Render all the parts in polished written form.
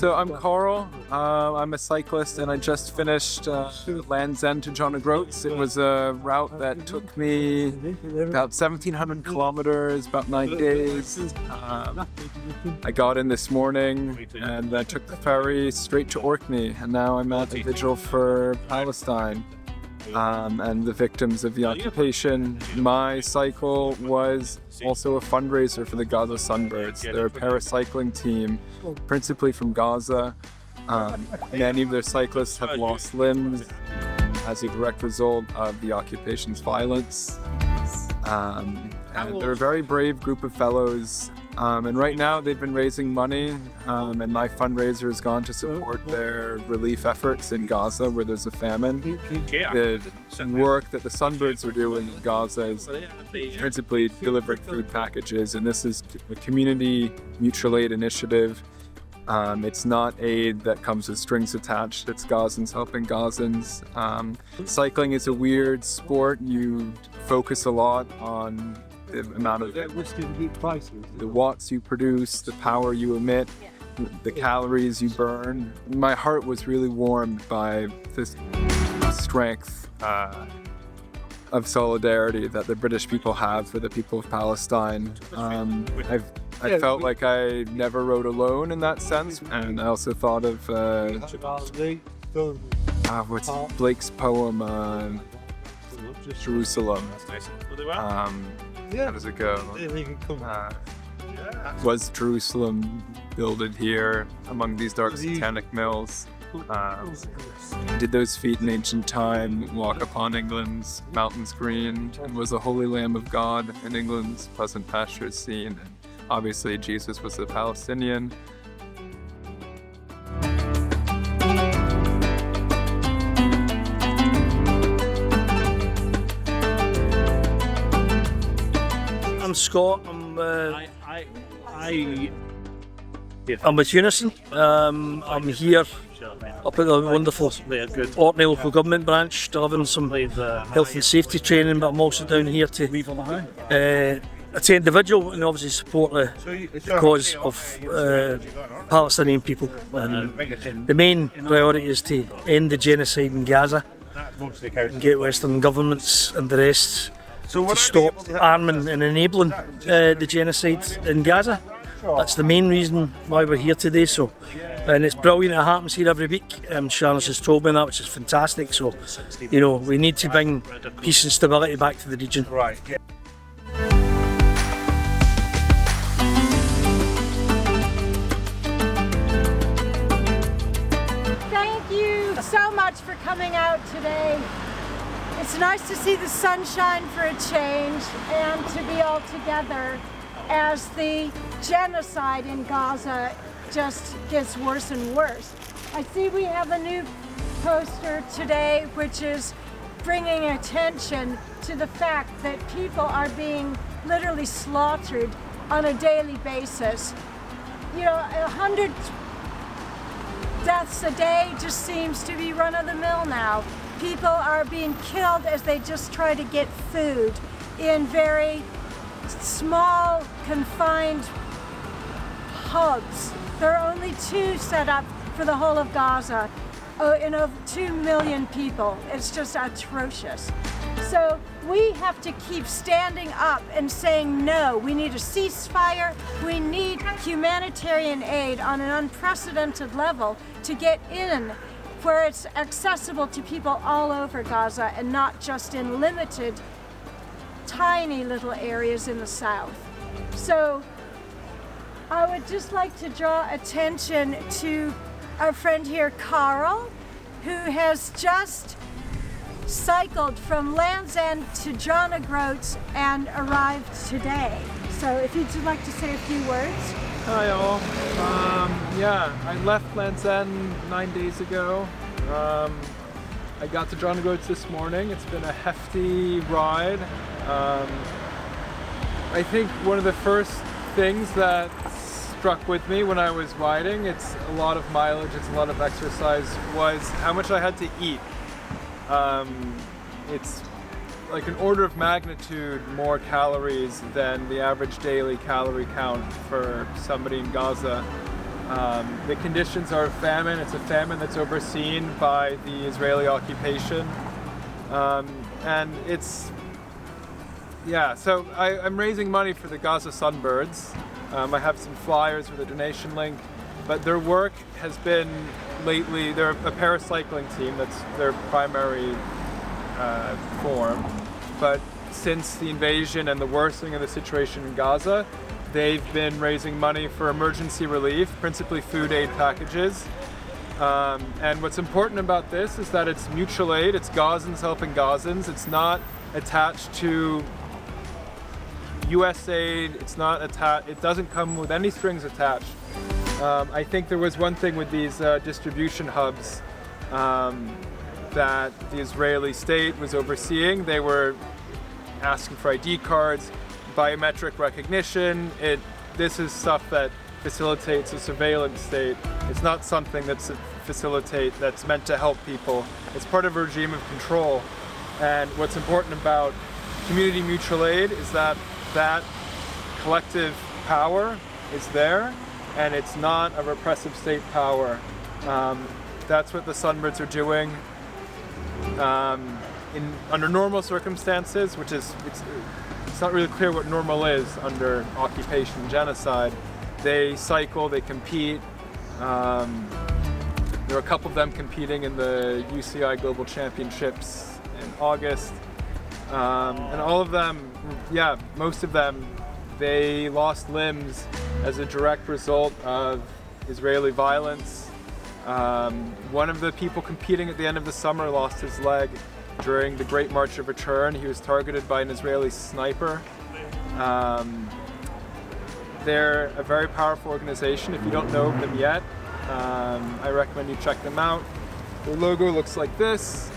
So I'm Carl. I'm a cyclist, and I just finished Land's End to John O'Groats. It was a route that took me about 1,700 kilometers, about 9 days. I got in this morning, and I took the ferry straight to Orkney, and now I'm at a vigil for Palestine and the victims of the occupation. My cycle was also a fundraiser for the Gaza Sunbirds. They're a paracycling team, principally from Gaza. Many of their cyclists have lost limbs as a direct result of the occupation's violence. And they're a very brave group of fellows. And right now they've been raising money, and my fundraiser has gone to support their relief efforts in Gaza, where there's a famine. The work that the Sunbirds are doing in Gaza is principally delivering food packages, and this is a community mutual aid initiative. It's not aid that comes with strings attached. It's Gazans helping Gazans. Cycling is a weird sport. You focus a lot on the amount of the watts you produce, the power you emit, the calories you burn. My heart was really warmed by this strength of solidarity that the British people have for the people of Palestine. I felt like I never rode alone in that sense, and I also thought of what's Blake's poem, Jerusalem. How does it go? Was Jerusalem builded here among these dark satanic mills? Did those feet in ancient time walk upon England's mountains green? And was the Holy Lamb of God in England's pleasant pastures seen? And obviously Jesus was a Palestinian. I'm Scott. I'm with Unison. I'm here up at the wonderful Orkney local government branch, delivering some health and safety training, but I'm also down here to attend the vigil and obviously support the cause of Palestinian people. The main priority is to end the genocide in Gaza and get Western governments and the rest to stop arming and enabling the genocide in Gaza. That's the main reason why we're here today. And it's brilliant. It happens here every week. Shannon's has told me that, which is fantastic. So, we need to bring peace and stability back to the region. Right. Thank you so much for coming out today. It's nice to see the sunshine for a change and to be all together as the genocide in Gaza just gets worse and worse. I see we have a new poster today which is bringing attention to the fact that people are being literally slaughtered on a daily basis. 100 deaths a day just seems to be run of the mill now. People are being killed as they just try to get food in very small, confined hubs. There are only 2 set up for the whole of Gaza, in over 2 million people. It's just atrocious. So we have to keep standing up and saying no. We need a ceasefire. We need humanitarian aid on an unprecedented level to get in where it's accessible to people all over Gaza and not just in limited, tiny little areas in the south. So I would just like to draw attention to our friend here, Carl, who has just cycled from Land's End to John O'Groats and arrived today. So if you'd like to say a few words. Hi all. I left Land's End 9 days ago. I got to John O'Groats this morning. It's been a hefty ride. I think one of the first things that struck with me when I was riding, it's a lot of mileage, it's a lot of exercise, was how much I had to eat. It's like an order of magnitude more calories than the average daily calorie count for somebody in Gaza. The conditions are a famine. It's a famine that's overseen by the Israeli occupation. And it's, yeah, so I'm raising money for the Gaza Sunbirds. I have some flyers with a donation link, but their work has been lately, they're a paracycling team, that's their primary form. But since the invasion and the worsening of the situation in Gaza, they've been raising money for emergency relief, principally food aid packages. And what's important about this is that it's mutual aid, it's Gazans helping Gazans, it's not attached to US aid, it's not attached, it doesn't come with any strings attached. I think there was one thing with these distribution hubs that the Israeli state was overseeing. They were asking for ID cards, biometric recognition. This is stuff that facilitates a surveillance state. It's not something that's meant to help people. It's part of a regime of control. And what's important about community mutual aid is that that collective power is there, and it's not a repressive state power. That's what the Sunbirds are doing. Under normal circumstances, which is, it's not really clear what normal is under occupation and genocide. They cycle, they compete. There are a couple of them competing in the UCI Global Championships in August. And all of them, yeah, most of them, they lost limbs as a direct result of Israeli violence. One of the people competing at the end of the summer lost his leg during the Great March of Return. He was targeted by an Israeli sniper. They're a very powerful organization. If you don't know them yet, I recommend you check them out. Their logo looks like this.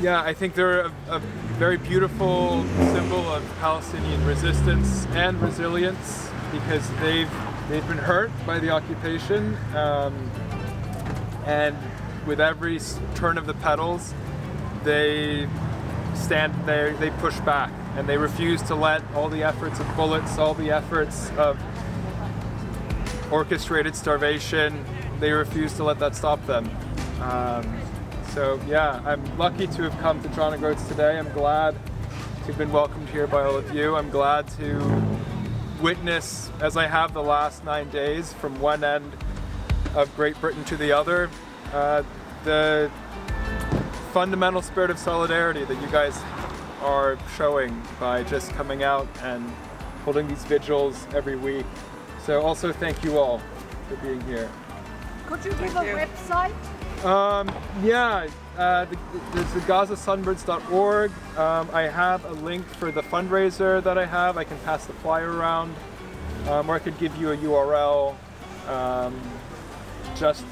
Yeah, I think they're a very beautiful symbol of Palestinian resistance and resilience, because they've been hurt by the occupation, and with every turn of the pedals, they push back, and they refuse to let all the efforts of bullets, all the efforts of orchestrated starvation, they refuse to let that stop them. So yeah, I'm lucky to have come to John O'Groats today. I'm glad to have been welcomed here by all of you. I'm glad to witness, as I have the last 9 days, from one end of Great Britain to the other, the fundamental spirit of solidarity that you guys are showing by just coming out and holding these vigils every week. So also thank you all for being here. Could you give a website? Yeah, there's the GazaSunbirds.org. I have a link for the fundraiser that I have. I can pass the flyer around, or I could give you a URL. It's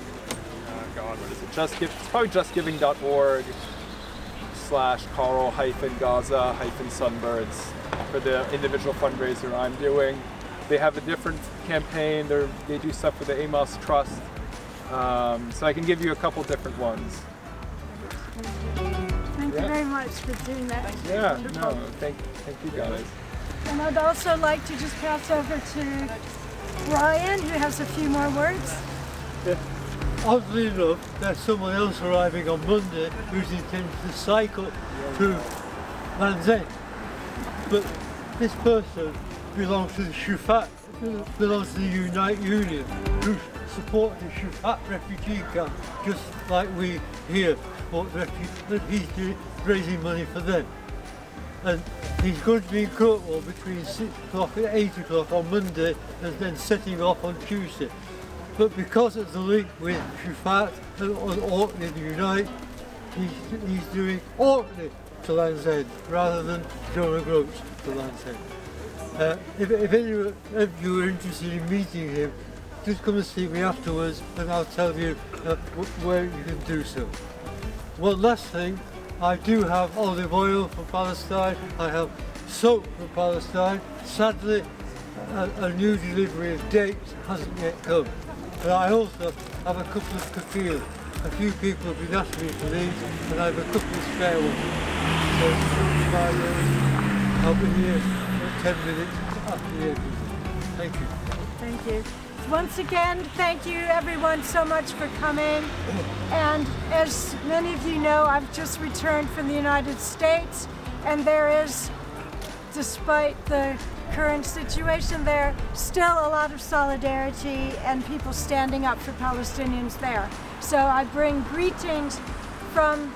probably justgiving.org/Carl-Gaza-Sunbirds for the individual fundraiser I'm doing. They have a different campaign. They do stuff for the Amos Trust. So I can give you a couple different ones. Thank you very much for doing that. Yeah, no, thank you guys. And I'd also like to just pass over to Brian, who has a few more words. Yeah. Oddly enough, there's someone else arriving on Monday who's intending to cycle through Land's End. But this person belongs to the Shufat, belongs to the Unite Union, who support the Shufat refugee camp, just like we here support the refugees. He's raising money for them. And he's going to be in Kirkwall between 6 o'clock and 8 o'clock on Monday, and then setting off on Tuesday. But because of the link with Shufat and Orkney and Unite, he's doing Orkney to Land's End rather than John O'Groats to Land's End. If any of you are interested in meeting him, just come and see me afterwards and I'll tell you where you can do so. One last thing, I do have olive oil from Palestine, I have soap from Palestine. Sadly, a new delivery of dates hasn't yet come. But I also have a couple of kefir. A few people have been asking me for these, and I have a couple of spare ones. So buy those. I'll be here in 10 minutes after the evening. Thank you. Thank you. Once again, thank you everyone so much for coming. And as many of you know, I've just returned from the United States, and there is, despite the current situation there, still a lot of solidarity and people standing up for Palestinians there. So I bring greetings from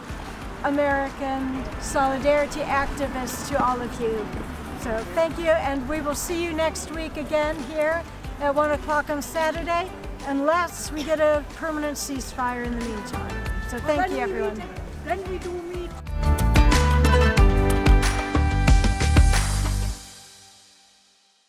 American solidarity activists to all of you. So thank you, and we will see you next week again here at 1 o'clock on Saturday, unless we get a permanent ceasefire in the meantime. So thank you, everyone. Then we do meet